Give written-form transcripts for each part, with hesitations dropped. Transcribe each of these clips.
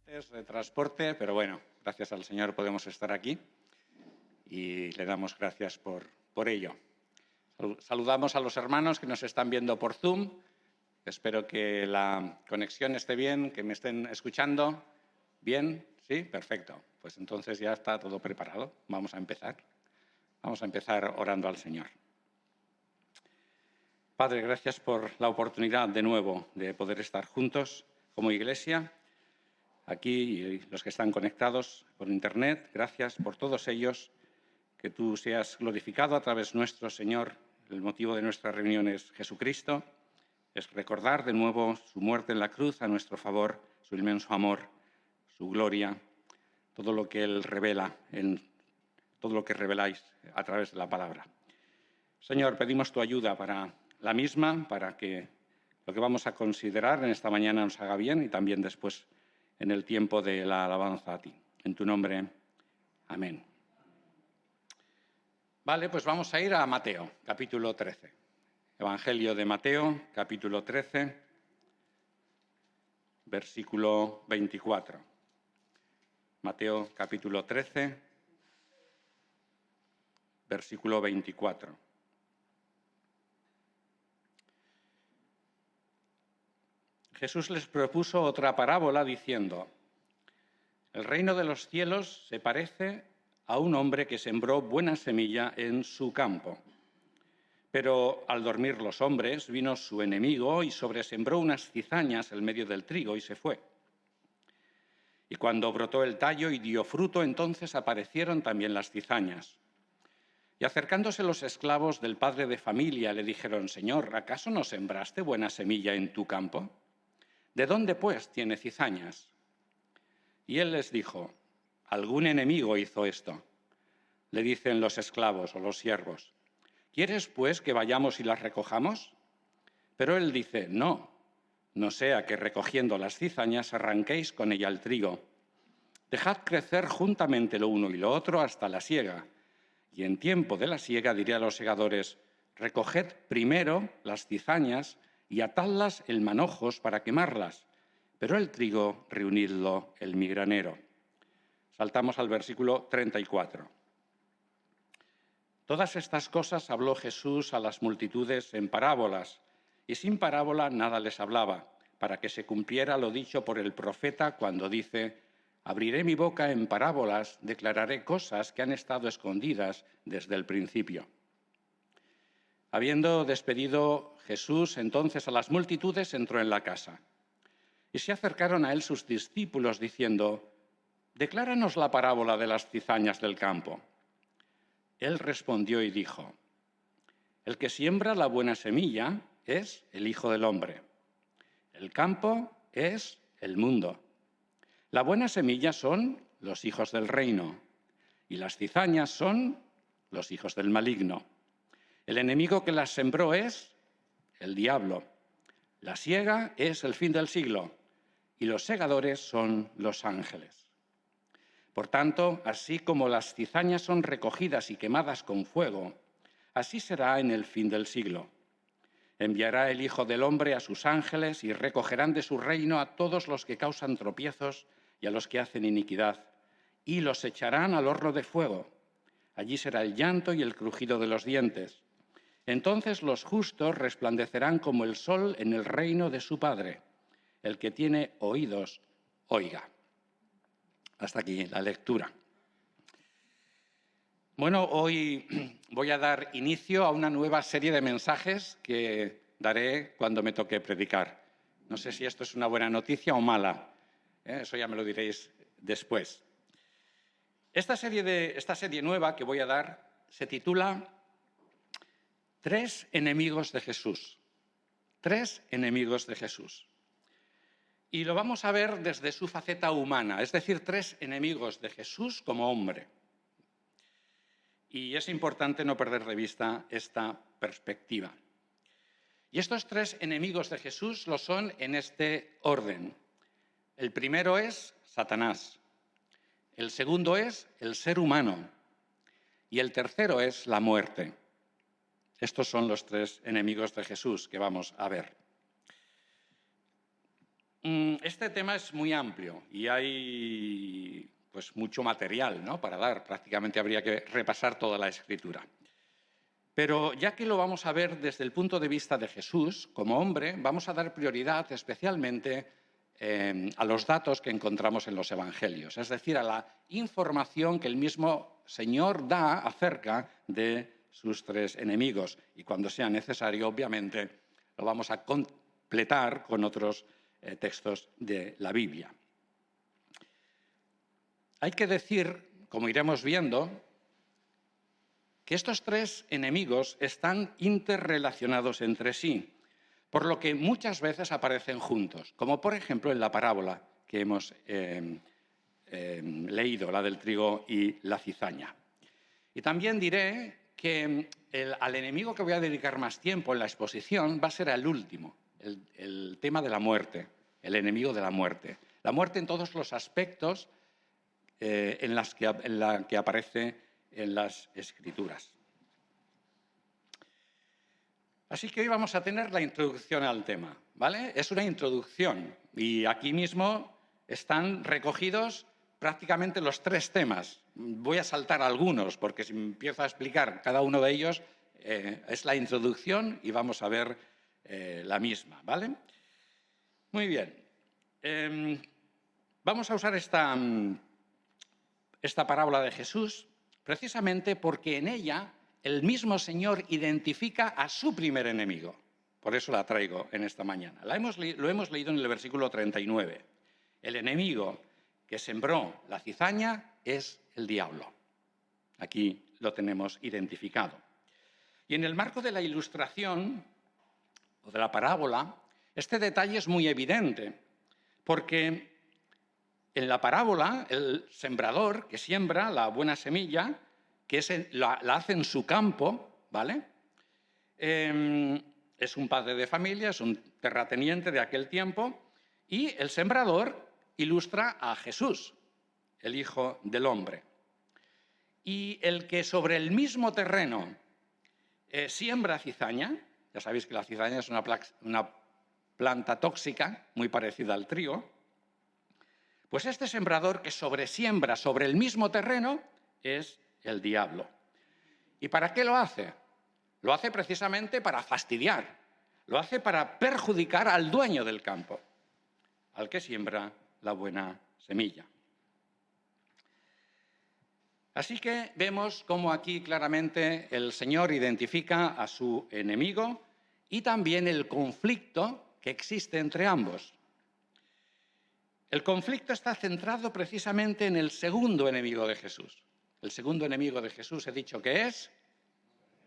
De transporte, pero bueno, gracias al Señor podemos estar aquí y le damos gracias por ello. Saludamos a los hermanos que nos están viendo por Zoom. Espero que la conexión esté bien, que me estén escuchando. ¿Bien? ¿Sí? Perfecto. Pues entonces ya está todo preparado. Vamos a empezar. Vamos a empezar orando al Señor. Padre, gracias por la oportunidad de nuevo de poder estar juntos como iglesia. Aquí y los que están conectados por Internet, gracias por todos ellos, que tú seas glorificado a través nuestro, Señor. El motivo de nuestra reunión es Jesucristo, es recordar de nuevo su muerte en la cruz a nuestro favor, su inmenso amor, su gloria, todo lo que Él revela, todo lo que reveláis a través de la palabra. Señor, pedimos tu ayuda para la misma, para que lo que vamos a considerar en esta mañana nos haga bien y también después en el tiempo de la alabanza a ti. En tu nombre, amén. Vale, pues vamos a ir a Mateo, capítulo 13. Evangelio de Mateo, capítulo 13, versículo 24. Mateo, capítulo 13, versículo 24. Jesús les propuso otra parábola diciendo: el reino de los cielos se parece a un hombre que sembró buena semilla en su campo. Pero al dormir los hombres, vino su enemigo y sobresembró unas cizañas en medio del trigo y se fue. Y cuando brotó el tallo y dio fruto, entonces aparecieron también las cizañas. Y acercándose los esclavos del padre de familia, le dijeron: Señor, ¿acaso no sembraste buena semilla en tu campo? ¿De dónde, pues, tiene cizañas? Y él les dijo: algún enemigo hizo esto. Le dicen los esclavos o los siervos: ¿quieres, pues, que vayamos y las recojamos? Pero él dice: no sea que recogiendo las cizañas arranquéis con ella el trigo. Dejad crecer juntamente lo uno y lo otro hasta la siega. Y en tiempo de la siega diré a los segadores: recoged primero las cizañas y atadlas en manojos para quemarlas, pero el trigo reunidlo en mi granero. Saltamos al versículo 34. Todas estas cosas habló Jesús a las multitudes en parábolas, y sin parábola nada les hablaba, para que se cumpliera lo dicho por el profeta cuando dice: abriré mi boca en parábolas, declararé cosas que han estado escondidas desde el principio. Habiendo despedido Jesús entonces a las multitudes, entró en la casa. Y se acercaron a él sus discípulos diciendo: decláranos la parábola de las cizañas del campo. Él respondió y dijo: el que siembra la buena semilla es el Hijo del Hombre. El campo es el mundo. La buena semilla son los hijos del reino, y las cizañas son los hijos del maligno. El enemigo que las sembró es el diablo. La siega es el fin del siglo, y los segadores son los ángeles. Por tanto, así como las cizañas son recogidas y quemadas con fuego, así será en el fin del siglo. Enviará el Hijo del Hombre a sus ángeles y recogerán de su reino a todos los que causan tropiezos y a los que hacen iniquidad, y los echarán al horno de fuego. Allí será el llanto y el crujido de los dientes. Entonces los justos resplandecerán como el sol en el reino de su Padre. El que tiene oídos, oiga. Hasta aquí la lectura. Bueno, hoy voy a dar inicio a una nueva serie de mensajes que daré cuando me toque predicar. No sé si esto es una buena noticia o mala. Eso ya me lo diréis después. Esta serie nueva que voy a dar se titula Tres enemigos de Jesús. Tres enemigos de Jesús. Y lo vamos a ver desde su faceta humana, es decir, tres enemigos de Jesús como hombre. Y es importante no perder de vista esta perspectiva. Y estos tres enemigos de Jesús lo son en este orden. El primero es Satanás. El segundo es el ser humano. Y el tercero es la muerte. Estos son los tres enemigos de Jesús que vamos a ver. Este tema es muy amplio y hay pues, mucho material, ¿no?, para dar. Prácticamente habría que repasar toda la Escritura. Pero ya que lo vamos a ver desde el punto de vista de Jesús, como hombre, vamos a dar prioridad especialmente a los datos que encontramos en los Evangelios, es decir, a la información que el mismo Señor da acerca de sus tres enemigos. Y cuando sea necesario, obviamente, lo vamos a completar con otros textos de la Biblia. Hay que decir, como iremos viendo, que estos tres enemigos están interrelacionados entre sí, por lo que muchas veces aparecen juntos, como por ejemplo en la parábola que hemos leído, la del trigo y la cizaña. Y también diré que al enemigo que voy a dedicar más tiempo en la exposición va a ser al último, el tema de la muerte, el enemigo de la muerte. La muerte en todos los aspectos en la que aparece en las Escrituras. Así que hoy vamos a tener la introducción al tema, ¿vale? Es una introducción y aquí mismo están recogidos prácticamente los tres temas. Voy a saltar algunos porque si empiezo a explicar cada uno de ellos es la introducción y vamos a ver la misma, ¿vale? Muy bien. Vamos a usar esta parábola de Jesús precisamente porque en ella el mismo Señor identifica a su primer enemigo. Por eso la traigo en esta mañana. Lo hemos leído en el versículo 39. El enemigo que sembró la cizaña es el diablo. Aquí lo tenemos identificado. Y en el marco de la ilustración o de la parábola, este detalle es muy evidente, porque en la parábola, el sembrador que siembra la buena semilla, que la hace en su campo, ¿vale? Es un padre de familia, es un terrateniente de aquel tiempo, y el sembrador ilustra a Jesús, el Hijo del Hombre. Y el que sobre el mismo terreno siembra cizaña, ya sabéis que la cizaña es una planta tóxica muy parecida al trigo, pues este sembrador que siembra sobre el mismo terreno es el diablo. ¿Y para qué lo hace? Lo hace precisamente para fastidiar, lo hace para perjudicar al dueño del campo, al que siembra la buena semilla. Así que vemos cómo aquí claramente el Señor identifica a su enemigo y también el conflicto que existe entre ambos. El conflicto está centrado precisamente en el segundo enemigo de Jesús. El segundo enemigo de Jesús he dicho que es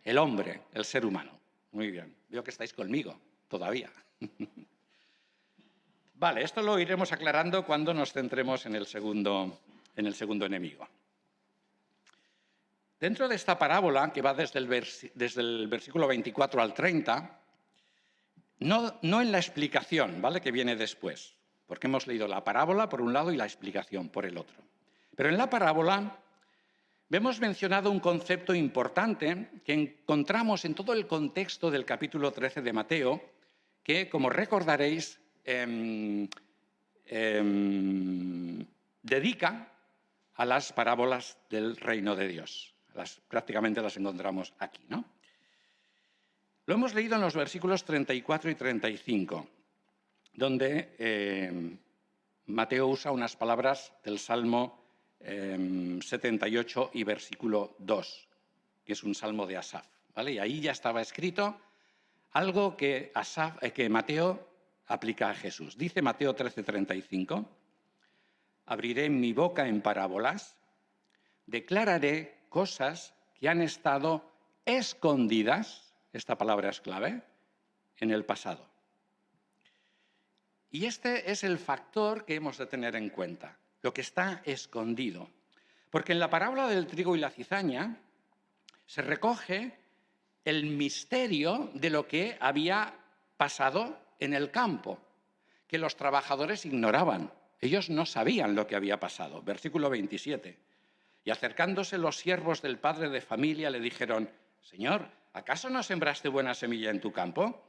el hombre, el ser humano. Muy bien, veo que estáis conmigo todavía. Vale, esto lo iremos aclarando cuando nos centremos en el segundo enemigo. Dentro de esta parábola, que va desde el versículo 24 al 30, no en la explicación, ¿vale?, que viene después, porque hemos leído la parábola por un lado y la explicación por el otro. Pero en la parábola vemos mencionado un concepto importante que encontramos en todo el contexto del capítulo 13 de Mateo, que, como recordaréis, dedica a las parábolas del reino de Dios. Prácticamente las encontramos aquí, ¿no? Lo hemos leído en los versículos 34 y 35, donde Mateo usa unas palabras del Salmo 78 y versículo 2, que es un salmo de Asaf, ¿vale? Y ahí ya estaba escrito algo que Mateo aplica a Jesús. Dice Mateo 13:35, abriré mi boca en parábolas, declararé cosas que han estado escondidas, esta palabra es clave, en el pasado. Y este es el factor que hemos de tener en cuenta, lo que está escondido. Porque en la parábola del trigo y la cizaña se recoge el misterio de lo que había pasado en el campo, que los trabajadores ignoraban. Ellos no sabían lo que había pasado. Versículo 27. Y acercándose los siervos del padre de familia le dijeron, Señor, ¿acaso no sembraste buena semilla en tu campo?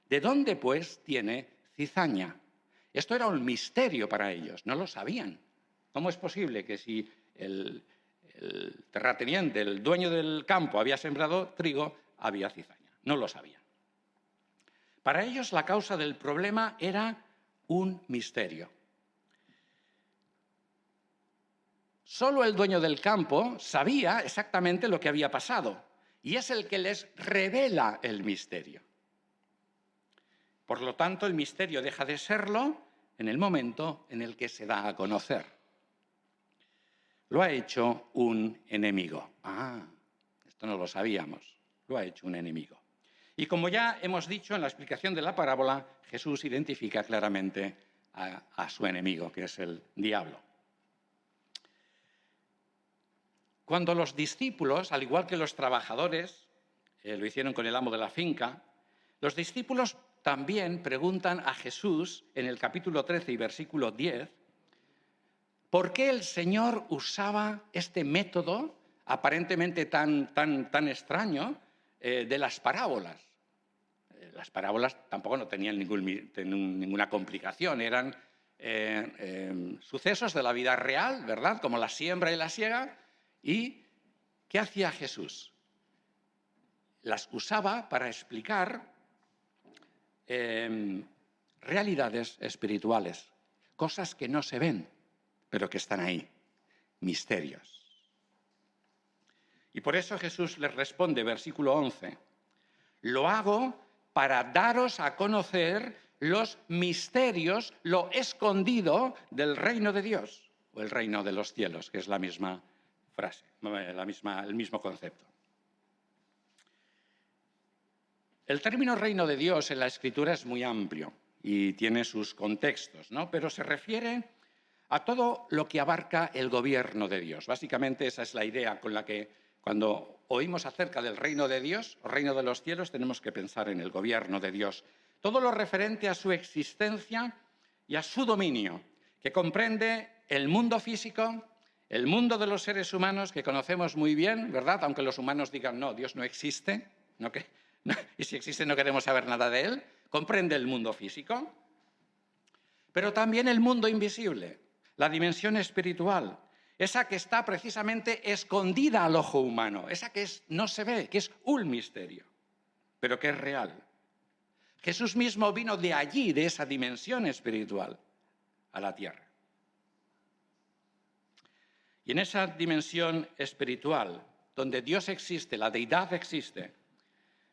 ¿De dónde, pues, tiene cizaña? Esto era un misterio para ellos, no lo sabían. ¿Cómo es posible que si el terrateniente, el dueño del campo, había sembrado trigo, había cizaña? No lo sabían. Para ellos la causa del problema era un misterio. Solo el dueño del campo sabía exactamente lo que había pasado y es el que les revela el misterio. Por lo tanto, el misterio deja de serlo en el momento en el que se da a conocer. Lo ha hecho un enemigo. Esto no lo sabíamos. Lo ha hecho un enemigo. Y como ya hemos dicho en la explicación de la parábola, Jesús identifica claramente a su enemigo, que es el diablo. Cuando los discípulos, al igual que los trabajadores, lo hicieron con el amo de la finca, los discípulos también preguntan a Jesús en el capítulo 13 y versículo 10, ¿por qué el Señor usaba este método aparentemente tan extraño de las parábolas? Las parábolas tampoco no tenían ninguna complicación, eran sucesos de la vida real, ¿verdad? Como la siembra y la siega. ¿Y qué hacía Jesús? Las usaba para explicar realidades espirituales, cosas que no se ven, pero que están ahí, misterios. Y por eso Jesús les responde, versículo 11, lo hago para daros a conocer los misterios, lo escondido del reino de Dios, o el reino de los cielos, que es la misma frase, el mismo concepto. El término reino de Dios en la Escritura es muy amplio y tiene sus contextos, ¿no? Pero se refiere a todo lo que abarca el gobierno de Dios. Básicamente esa es la idea con la que cuando oímos acerca del reino de Dios, o reino de los cielos, tenemos que pensar en el gobierno de Dios. Todo lo referente a su existencia y a su dominio, que comprende el mundo físico, el mundo de los seres humanos, que conocemos muy bien, ¿verdad? Aunque los humanos digan, no, Dios no existe, y si existe no queremos saber nada de él, comprende el mundo físico, pero también el mundo invisible, la dimensión espiritual, esa que está precisamente escondida al ojo humano, esa que no se ve, que es un misterio, pero que es real. Jesús mismo vino de allí, de esa dimensión espiritual, a la tierra. Y en esa dimensión espiritual, donde Dios existe, la deidad existe,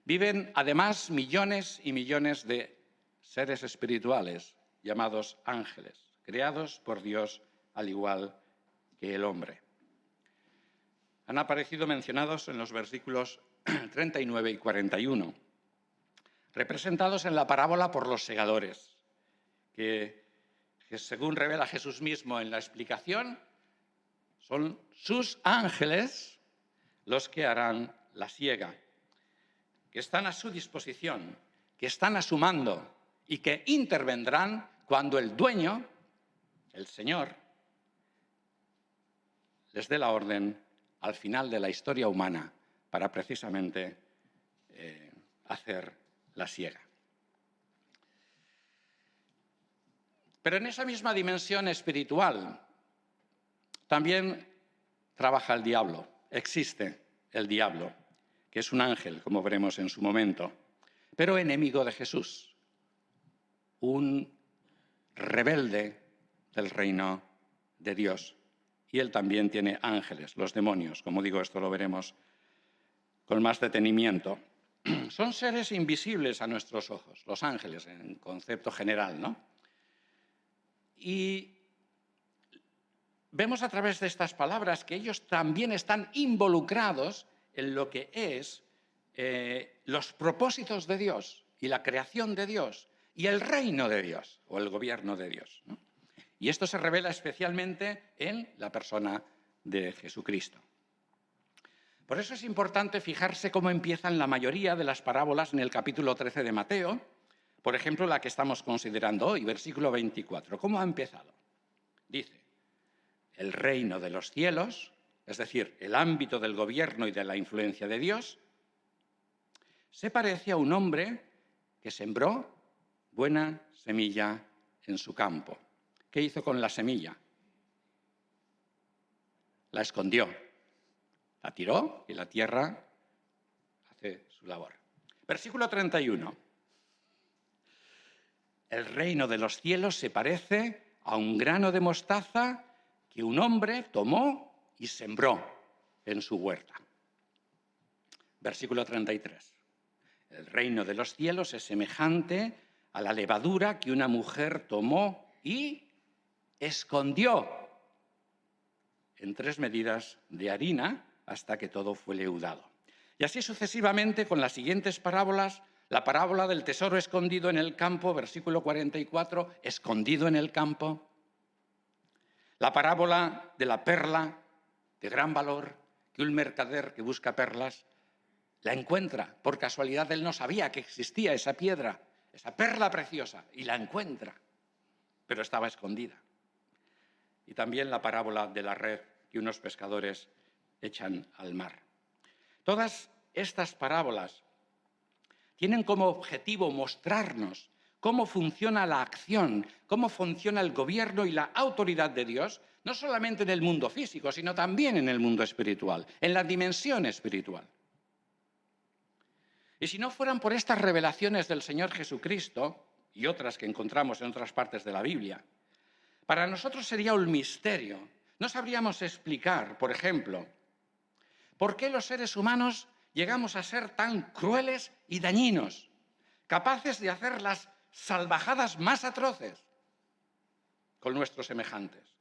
viven además millones y millones de seres espirituales llamados ángeles, creados por Dios al igual que el hombre. Han aparecido mencionados en los versículos 39 y 41, representados en la parábola por los segadores, que según revela Jesús mismo en la explicación, son sus ángeles los que harán la siega, que están a su disposición, que están a su mando y que intervendrán cuando el dueño, el Señor, les dé la orden al final de la historia humana para precisamente hacer la siega. Pero en esa misma dimensión espiritual también trabaja el diablo, existe el diablo, que es un ángel, como veremos en su momento, pero enemigo de Jesús, un rebelde del reino de Dios. Y él también tiene ángeles, los demonios. Como digo, esto lo veremos con más detenimiento. Son seres invisibles a nuestros ojos, los ángeles, en concepto general, ¿no? Y vemos a través de estas palabras que ellos también están involucrados en lo que es los propósitos de Dios y la creación de Dios y el reino de Dios o el gobierno de Dios, ¿no? Y esto se revela especialmente en la persona de Jesucristo. Por eso es importante fijarse cómo empiezan la mayoría de las parábolas en el capítulo 13 de Mateo, por ejemplo, la que estamos considerando hoy, versículo 24. ¿Cómo ha empezado? Dice, el reino de los cielos, es decir, el ámbito del gobierno y de la influencia de Dios, se parece a un hombre que sembró buena semilla en su campo. ¿Qué hizo con la semilla? La escondió, la tiró y la tierra hace su labor. Versículo 31. El reino de los cielos se parece a un grano de mostaza que un hombre tomó y sembró en su huerta. Versículo 33. El reino de los cielos es semejante a la levadura que una mujer tomó y escondió en 3 medidas de harina hasta que todo fue leudado. Y así sucesivamente con las siguientes parábolas: la parábola del tesoro escondido en el campo, versículo 44, escondido en el campo. La parábola de la perla de gran valor, que un mercader que busca perlas la encuentra. Por casualidad él no sabía que existía esa piedra, esa perla preciosa, y la encuentra, pero estaba escondida. Y también la parábola de la red que unos pescadores echan al mar. Todas estas parábolas tienen como objetivo mostrarnos cómo funciona la acción, cómo funciona el gobierno y la autoridad de Dios, no solamente en el mundo físico, sino también en el mundo espiritual, en la dimensión espiritual. Y si no fueran por estas revelaciones del Señor Jesucristo y otras que encontramos en otras partes de la Biblia, para nosotros sería un misterio. No sabríamos explicar, por ejemplo, por qué los seres humanos llegamos a ser tan crueles y dañinos, capaces de hacer las salvajadas más atroces con nuestros semejantes.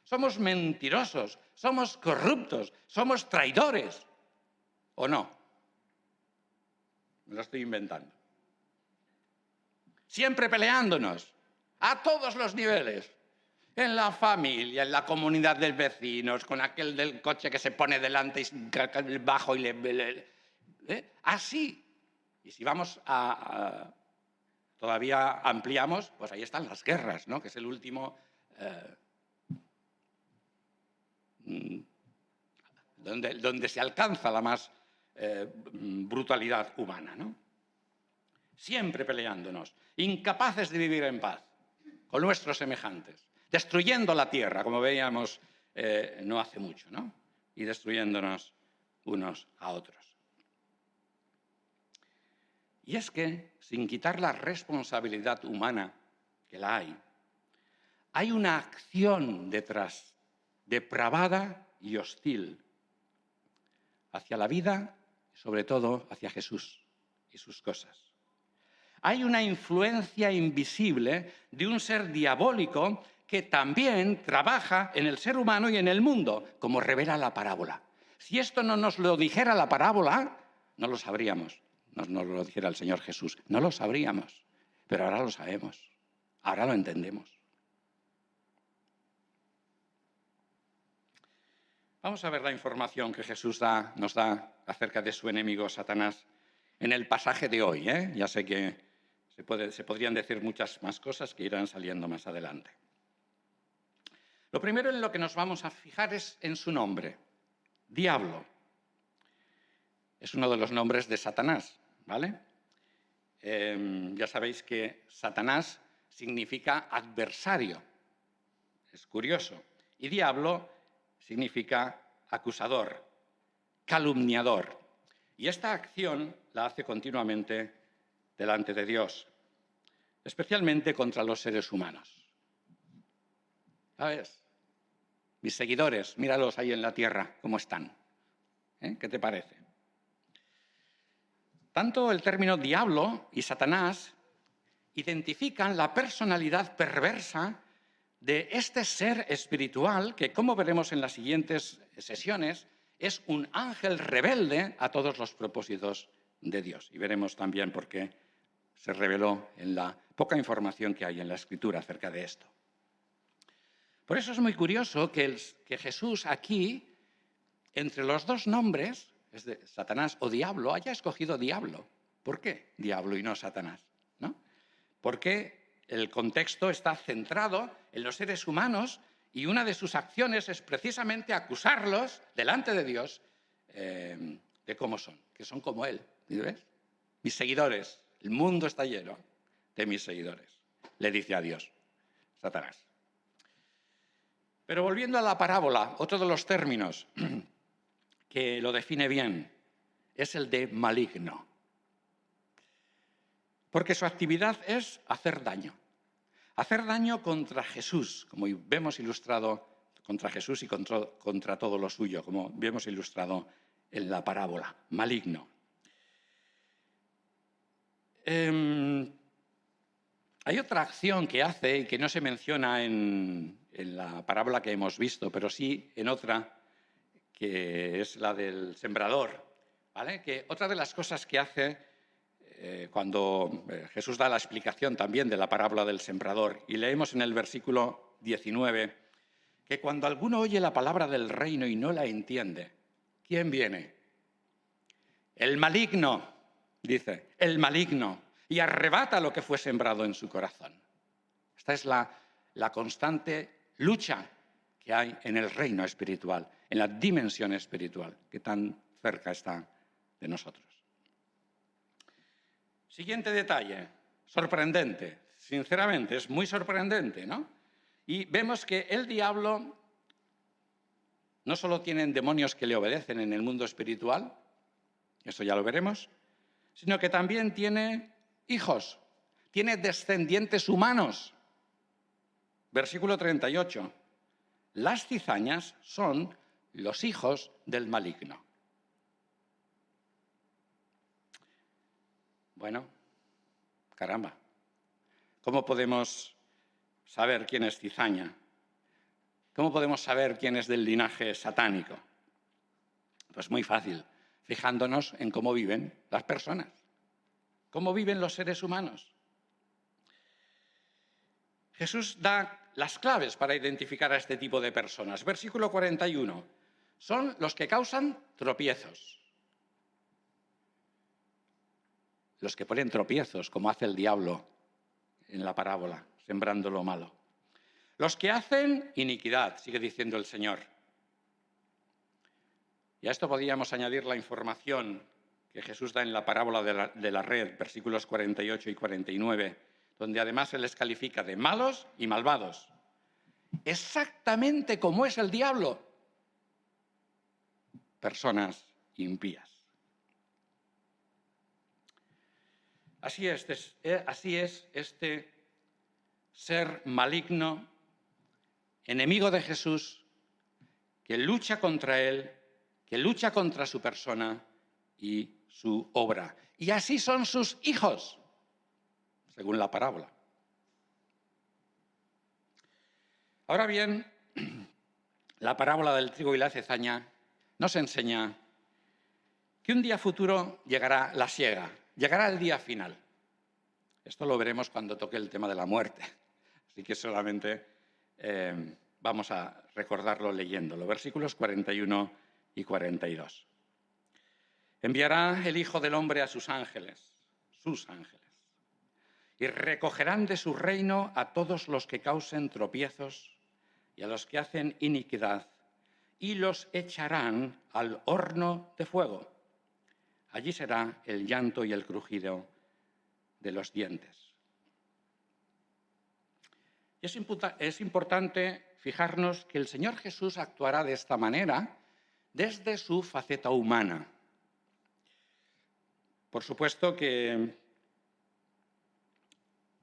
Somos mentirosos, somos corruptos, somos traidores, ¿o no? Me lo estoy inventando. Siempre peleándonos, a todos los niveles. En la familia, en la comunidad de vecinos, con aquel del coche que se pone delante y bajo y así. Y si vamos todavía ampliamos, pues ahí están las guerras, ¿no? Que es el último donde se alcanza la más brutalidad humana, ¿no? Siempre peleándonos, incapaces de vivir en paz con nuestros semejantes, destruyendo la tierra, como veíamos no hace mucho, ¿no? Y destruyéndonos unos a otros. Y es que, sin quitar la responsabilidad humana, que la hay una acción detrás, depravada y hostil, hacia la vida, sobre todo hacia Jesús y sus cosas. Hay una influencia invisible de un ser diabólico que también trabaja en el ser humano y en el mundo, como revela la parábola. Si esto no nos lo dijera la parábola, no lo sabríamos. Nos lo dijera el Señor Jesús, no lo sabríamos, pero ahora lo sabemos, ahora lo entendemos. Vamos a ver la información que Jesús nos da acerca de su enemigo Satanás en el pasaje de hoy. Ya sé que se podrían decir muchas más cosas que irán saliendo más adelante. Lo primero en lo que nos vamos a fijar es en su nombre, Diablo. Es uno de los nombres de Satanás, ¿vale? Ya sabéis que Satanás significa adversario. Es curioso. Y diablo significa acusador, calumniador. Y esta acción la hace continuamente delante de Dios, especialmente contra los seres humanos. ¿Sabes? Mis seguidores, míralos ahí en la tierra, cómo están. ¿Qué te parece? Tanto el término diablo y Satanás identifican la personalidad perversa de este ser espiritual que, como veremos en las siguientes sesiones, es un ángel rebelde a todos los propósitos de Dios. Y veremos también por qué se reveló en la poca información que hay en la Escritura acerca de esto. Por eso es muy curioso que Jesús aquí, entre los dos nombres, es de Satanás o diablo, haya escogido diablo. ¿Por qué diablo y no Satanás? ¿No? Porque el contexto está centrado en los seres humanos y una de sus acciones es precisamente acusarlos delante de Dios de cómo son, que son como Él. ¿Ves? Mis seguidores, el mundo está lleno de mis seguidores, le dice a Dios. Satanás. Pero volviendo a la parábola, otro de los términos que lo define bien es el de maligno. Porque su actividad es hacer daño. Hacer daño contra Jesús, como vemos ilustrado, contra Jesús y contra todo lo suyo, como vemos ilustrado en la parábola. Maligno. Hay otra acción que hace y que no se menciona en la parábola que hemos visto, pero sí en otra, que es la del sembrador, ¿vale? Que otra de las cosas que hace cuando Jesús da la explicación también de la parábola del sembrador, y leemos en el versículo 19, que cuando alguno oye la palabra del reino y no la entiende, ¿quién viene? El maligno, dice, el maligno, y arrebata lo que fue sembrado en su corazón. Esta es la constante lucha que hay en el reino espiritual, en la dimensión espiritual, que tan cerca está de nosotros. Siguiente detalle, sorprendente, sinceramente, es muy sorprendente, ¿no? Y vemos que el diablo no solo tiene demonios que le obedecen en el mundo espiritual, eso ya lo veremos, sino que también tiene hijos, tiene descendientes humanos. Versículo 38. Las cizañas son los hijos del maligno. Bueno, caramba, ¿cómo podemos saber quién es cizaña? ¿Cómo podemos saber quién es del linaje satánico? Pues muy fácil, fijándonos en cómo viven las personas, cómo viven los seres humanos. Jesús da las claves para identificar a este tipo de personas. Versículo 41. Son los que causan tropiezos. Los que ponen tropiezos, como hace el diablo en la parábola, sembrando lo malo. Los que hacen iniquidad, sigue diciendo el Señor. Y a esto podríamos añadir la información que Jesús da en la parábola de la red, versículos 48 y 49, donde además se les califica de malos y malvados. Exactamente como es el diablo. Personas impías. Así es este ser maligno, enemigo de Jesús, que lucha contra él, que lucha contra su persona y su obra. Y así son sus hijos, según la parábola. Ahora bien, la parábola del trigo y la cizaña nos enseña que un día futuro llegará la siega, llegará el día final. Esto lo veremos cuando toque el tema de la muerte. Así que solamente vamos a recordarlo leyéndolo. Versículos 41 y 42. Enviará el Hijo del Hombre a sus ángeles, y recogerán de su reino a todos los que causen tropiezos y a los que hacen iniquidad, y los echarán al horno de fuego. Allí será el llanto y el crujido de los dientes. Y es importante fijarnos que el Señor Jesús actuará de esta manera desde su faceta humana. Por supuesto que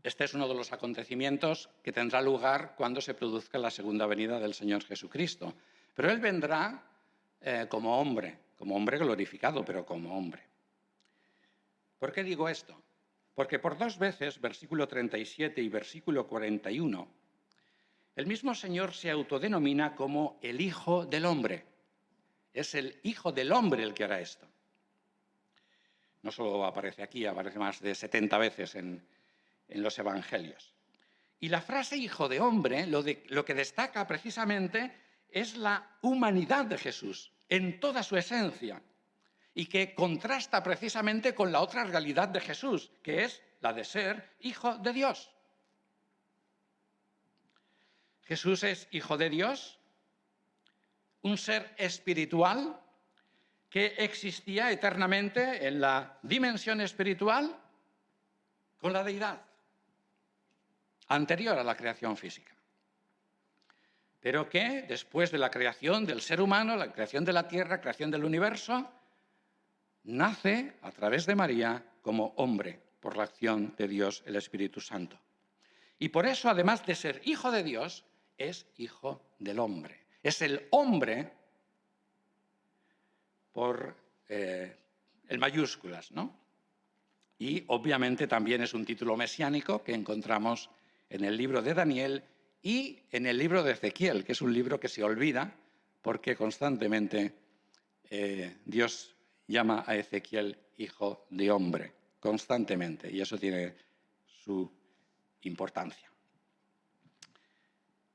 este es uno de los acontecimientos que tendrá lugar cuando se produzca la segunda venida del Señor Jesucristo. Pero Él vendrá como hombre glorificado, pero como hombre. ¿Por qué digo esto? Porque por dos veces, versículo 37 y versículo 41, el mismo Señor se autodenomina como el Hijo del Hombre. Es el Hijo del Hombre el que hará esto. No solo aparece aquí, aparece más de 70 veces en los Evangelios. Y la frase Hijo de Hombre lo que destaca precisamente es la humanidad de Jesús en toda su esencia y que contrasta precisamente con la otra realidad de Jesús, que es la de ser Hijo de Dios. Jesús es Hijo de Dios, un ser espiritual que existía eternamente en la dimensión espiritual con la deidad. anterior a la creación física, pero que después de la creación del ser humano, la creación de la tierra, creación del universo, nace a través de María como hombre por la acción de Dios, el Espíritu Santo. Y por eso, además de ser hijo de Dios, es hijo del hombre. Es el hombre por en mayúsculas, ¿no? Y obviamente también es un título mesiánico que encontramos en el libro de Daniel y en el libro de Ezequiel, que es un libro que se olvida porque constantemente Dios llama a Ezequiel hijo de hombre, constantemente, y eso tiene su importancia.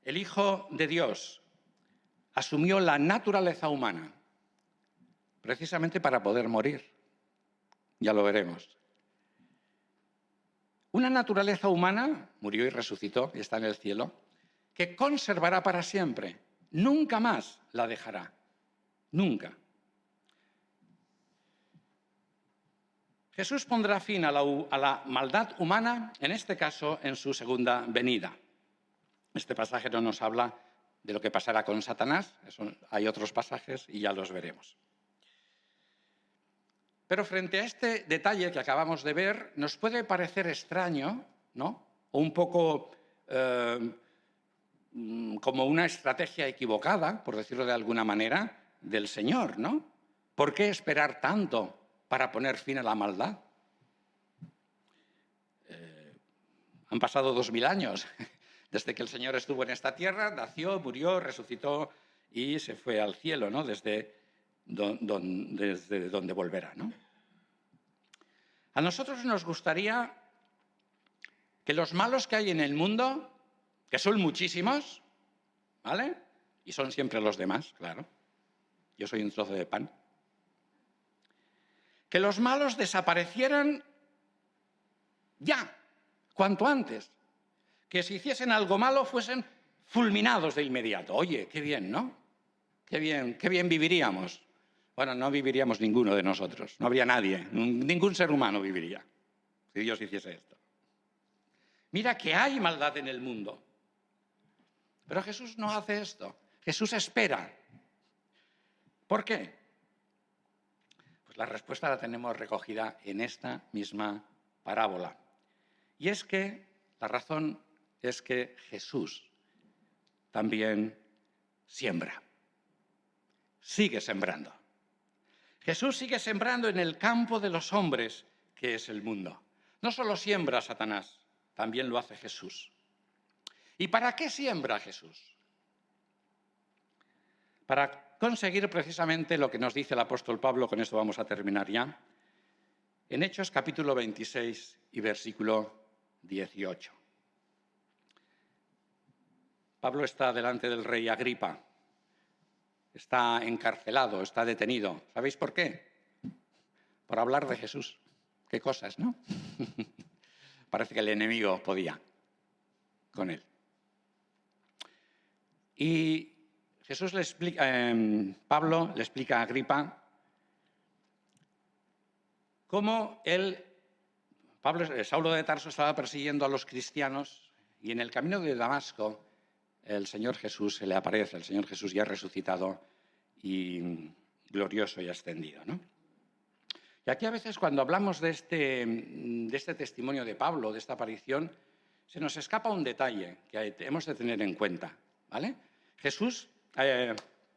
El Hijo de Dios asumió la naturaleza humana precisamente para poder morir. Ya lo veremos. Una naturaleza humana, murió y resucitó y está en el cielo, que conservará para siempre. Nunca más la dejará. Nunca. Jesús pondrá fin a la maldad humana, en este caso, en su segunda venida. Este pasaje no nos habla de lo que pasará con Satanás, hay otros pasajes y ya los veremos. Pero frente a este detalle que acabamos de ver, nos puede parecer extraño, ¿no? O un poco como una estrategia equivocada, por decirlo de alguna manera, del Señor, ¿no? ¿Por qué esperar tanto para poner fin a la maldad? Han pasado 2000 años desde que el Señor estuvo en esta tierra, nació, murió, resucitó y se fue al cielo, ¿no? Desde donde volverá, ¿no? A nosotros nos gustaría que los malos que hay en el mundo, que son muchísimos, ¿vale? Y son siempre los demás, claro. Yo soy un trozo de pan. Que los malos desaparecieran ya, cuanto antes. Que si hiciesen algo malo fuesen fulminados de inmediato. Oye, qué bien, ¿no? Qué bien viviríamos. Bueno, no viviríamos ninguno de nosotros. No habría nadie, ningún ser humano viviría si Dios hiciese esto. Mira que hay maldad en el mundo. Pero Jesús no hace esto. Jesús espera. ¿Por qué? Pues la respuesta la tenemos recogida en esta misma parábola. Y es que la razón es que Jesús también siembra. Sigue sembrando. Jesús sigue sembrando en el campo de los hombres, que es el mundo. No solo siembra Satanás, también lo hace Jesús. ¿Y para qué siembra Jesús? Para conseguir precisamente lo que nos dice el apóstol Pablo, con esto vamos a terminar ya, en Hechos capítulo 26 y versículo 18. Pablo está delante del rey Agripa, está encarcelado, está detenido. ¿Sabéis por qué? Por hablar de Jesús. Qué cosas, ¿no? Parece que el enemigo podía con él. Y Jesús le explica, Pablo le explica a Agripa cómo Saulo de Tarso estaba persiguiendo a los cristianos y en el camino de Damasco el Señor Jesús se le aparece, el Señor Jesús ya resucitado y glorioso y ascendido, ¿no? Y aquí a veces cuando hablamos de este testimonio de Pablo, de esta aparición, se nos escapa un detalle que hemos de tener en cuenta, ¿vale?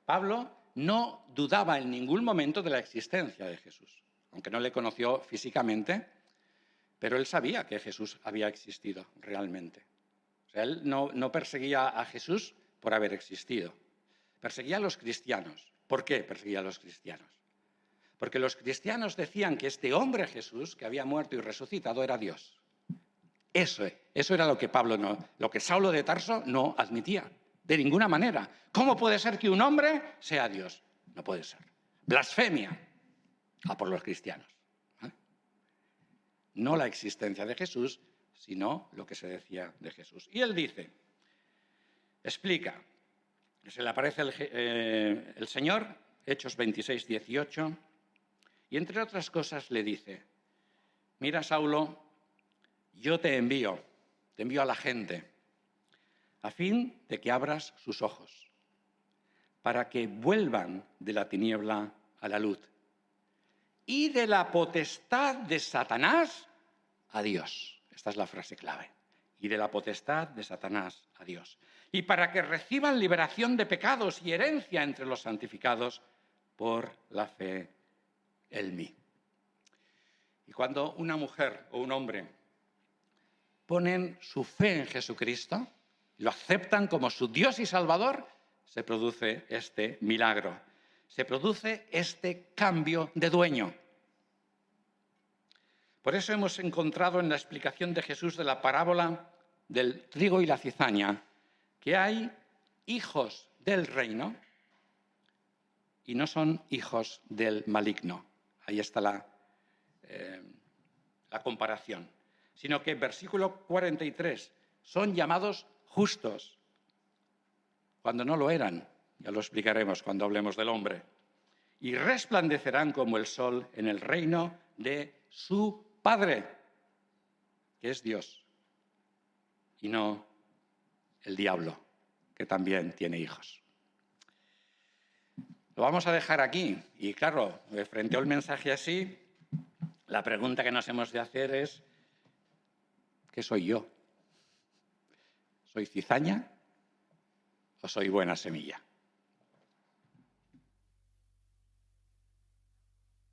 Pablo no dudaba en ningún momento de la existencia de Jesús, aunque no le conoció físicamente, pero él sabía que Jesús había existido realmente. O sea, él no perseguía a Jesús por haber existido, perseguía a los cristianos. ¿Por qué perseguía a los cristianos? Porque los cristianos decían que este hombre Jesús, que había muerto y resucitado, era Dios. Eso era lo que Saulo de Tarso no admitía, de ninguna manera. ¿Cómo puede ser que un hombre sea Dios? No puede ser. Blasfemia por los cristianos. No la existencia de Jesús, sino lo que se decía de Jesús. Y él explica, se le aparece el Señor, Hechos 26, 18, y entre otras cosas le dice: mira, Saulo, yo te envío te envío a la gente, a fin de que abras sus ojos, para que vuelvan de la tiniebla a la luz y de la potestad de Satanás a Dios. Esta es la frase clave. Y de la potestad de Satanás a Dios. Y para que reciban liberación de pecados y herencia entre los santificados por la fe en mí. Y cuando una mujer o un hombre ponen su fe en Jesucristo, lo aceptan como su Dios y Salvador, se produce este milagro. Se produce este cambio de dueño. Por eso hemos encontrado en la explicación de Jesús de la parábola del trigo y la cizaña que hay hijos del reino y no son hijos del maligno. Ahí está la comparación. Sino que en versículo 43 son llamados justos cuando no lo eran. Ya lo explicaremos cuando hablemos del hombre. Y resplandecerán como el sol en el reino de su Padre, que es Dios, y no el diablo, que también tiene hijos. Lo vamos a dejar aquí. Y claro, frente a un mensaje así, la pregunta que nos hemos de hacer es, ¿qué soy yo? ¿Soy cizaña o soy buena semilla?